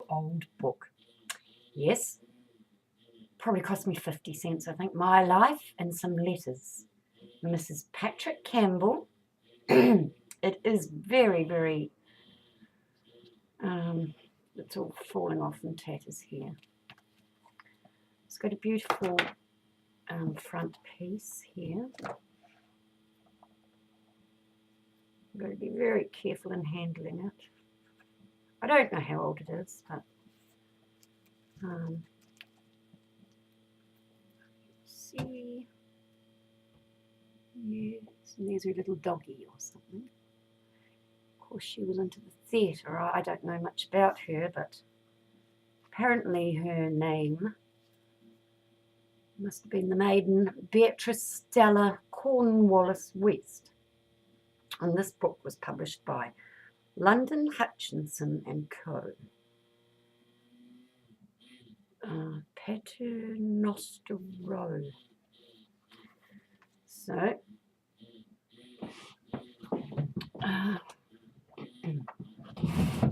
old book. Yes, probably cost me 50 cents, I think. My Life and Some Letters. Mrs Patrick Campbell. It is very, very, it's all falling off in tatters here. It's got a beautiful front piece here. I've got to be very careful in handling it. I don't know how old it is, but see, yes, and there's her little doggy or something. Of course, she was into the theatre. I don't know much about her, but apparently her name must have been the maiden Beatrice Stella Cornwallis West. And this book was published by London Hutchinson and Co. Paternoster Row. So,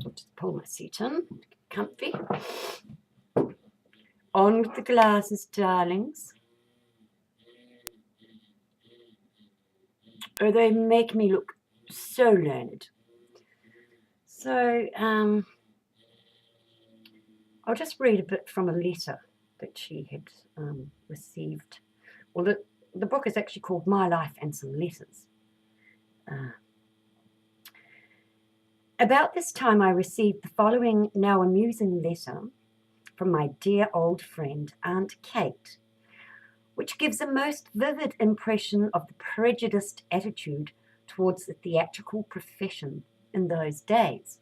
just pull my seat in, comfy. On with the glasses, darlings. Oh, they make me look so learned. So, I'll just read a bit from a letter that she had received. Well, the book is actually called My Life and Some Letters. About this time I received the following now amusing letter from my dear old friend Aunt Kate, which gives a most vivid impression of the prejudiced attitude towards the theatrical profession in those days.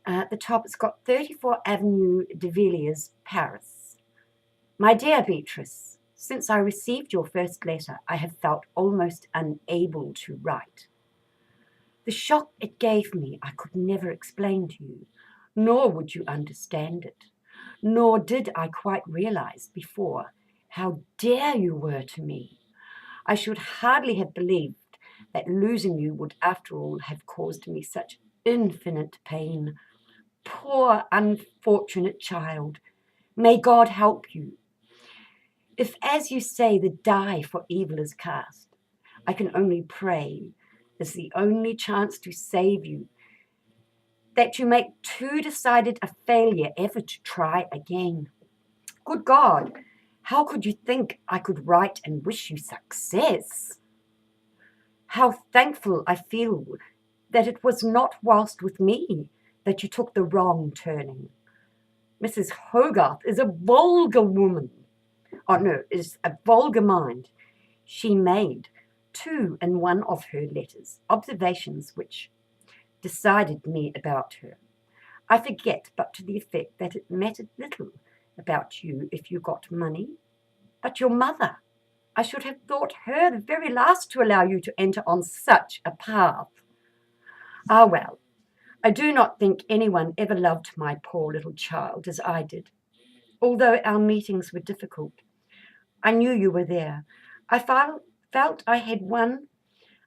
At the top, it's got 34 Avenue de Villiers, Paris. My dear Beatrice, since I received your first letter, I have felt almost unable to write. The shock it gave me I could never explain to you, nor would you understand it, nor did I quite realize before how dear you were to me. I should hardly have believed that losing you would after all have caused me such infinite pain. Poor unfortunate child, may God help you. If, as you say, the die for evil is cast, I can only pray, as the only chance to save you, that you make too decided a failure ever to try again. Good God, how could you think I could write and wish you success? How thankful I feel that it was not whilst with me that you took the wrong turning. Mrs. Hogarth is a vulgar woman. Oh no, is a vulgar mind. She made, too, in one of her letters, observations which decided me about her. I forget, but to the effect that it mattered little about you if you got money. But your mother, I should have thought her the very last to allow you to enter on such a path. Ah, well, I do not think anyone ever loved my poor little child as I did. Although our meetings were difficult, I knew you were there. I felt I had one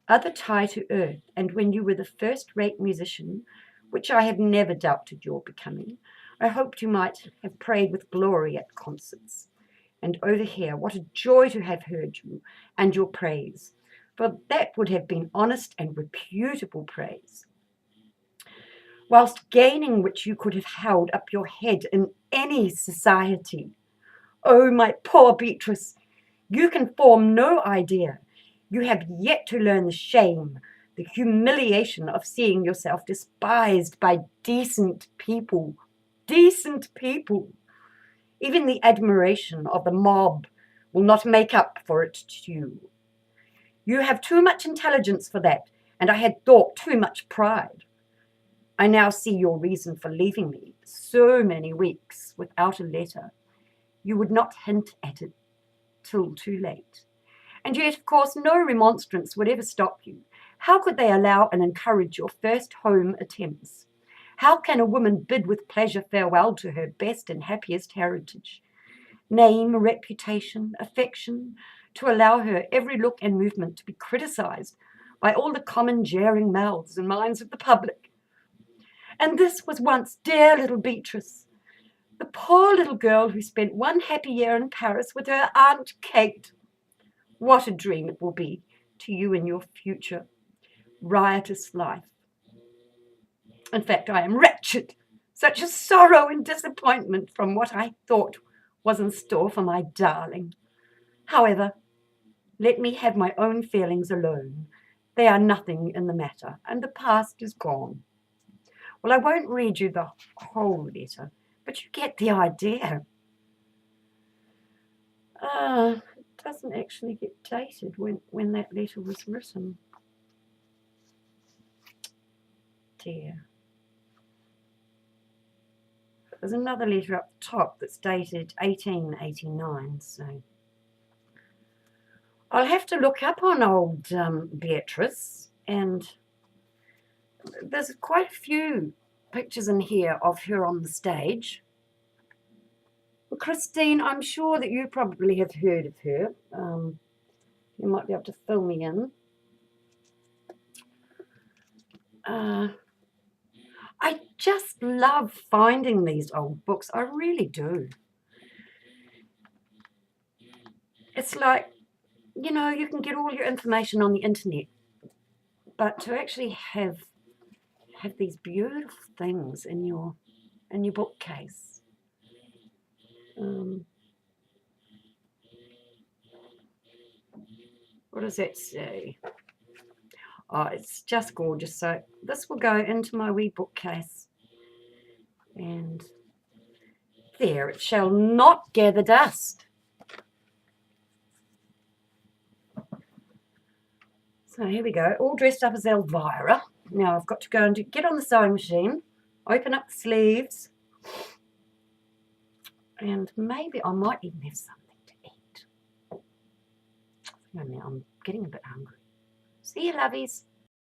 other tie to earth, and when you were the first-rate musician, which I have never doubted your becoming, I hoped you might have prayed with glory at concerts. And over here, what a joy to have heard you and your praise, for that would have been honest and reputable praise, whilst gaining which you could have held up your head in any society. Oh, my poor Beatrice, you can form no idea. You have yet to learn the shame, the humiliation of seeing yourself despised by decent people. Decent people. Even the admiration of the mob will not make up for it to you. You have too much intelligence for that, and I had thought too much pride. I now see your reason for leaving me so many weeks without a letter. You would not hint at it till too late. And yet, of course, no remonstrance would ever stop you. How could they allow and encourage your first home attempts? How can a woman bid with pleasure farewell to her best and happiest heritage? Name, reputation, affection, to allow her every look and movement to be criticized by all the common jeering mouths and minds of the public? And this was once dear little Beatrice, the poor little girl who spent one happy year in Paris with her Aunt Kate. What a dream it will be to you in your future riotous life. In fact, I am wretched. Such a sorrow and disappointment from what I thought was in store for my darling. However, let me have my own feelings alone. They are nothing in the matter, and the past is gone. Well, I won't read you the whole letter, but you get the idea. It doesn't actually get dated when that letter was written. Dear. There's another letter up the top that's dated 1889, so I'll have to look up on old Beatrice, and there's quite a few pictures in here of her on the stage. Well, Christine, I'm sure that you probably have heard of her. You might be able to fill me in. I just love finding these old books. I really do. It's like, you know, you can get all your information on the internet, but to actually have these beautiful things in your bookcase. What does that say? Oh, it's just gorgeous. So this will go into my wee bookcase. And there, it shall not gather dust. So here we go, all dressed up as Elvira. Now I've got to go and get on the sewing machine, open up the sleeves, and maybe I might even have something to eat. I'm getting a bit hungry. See you, lovies.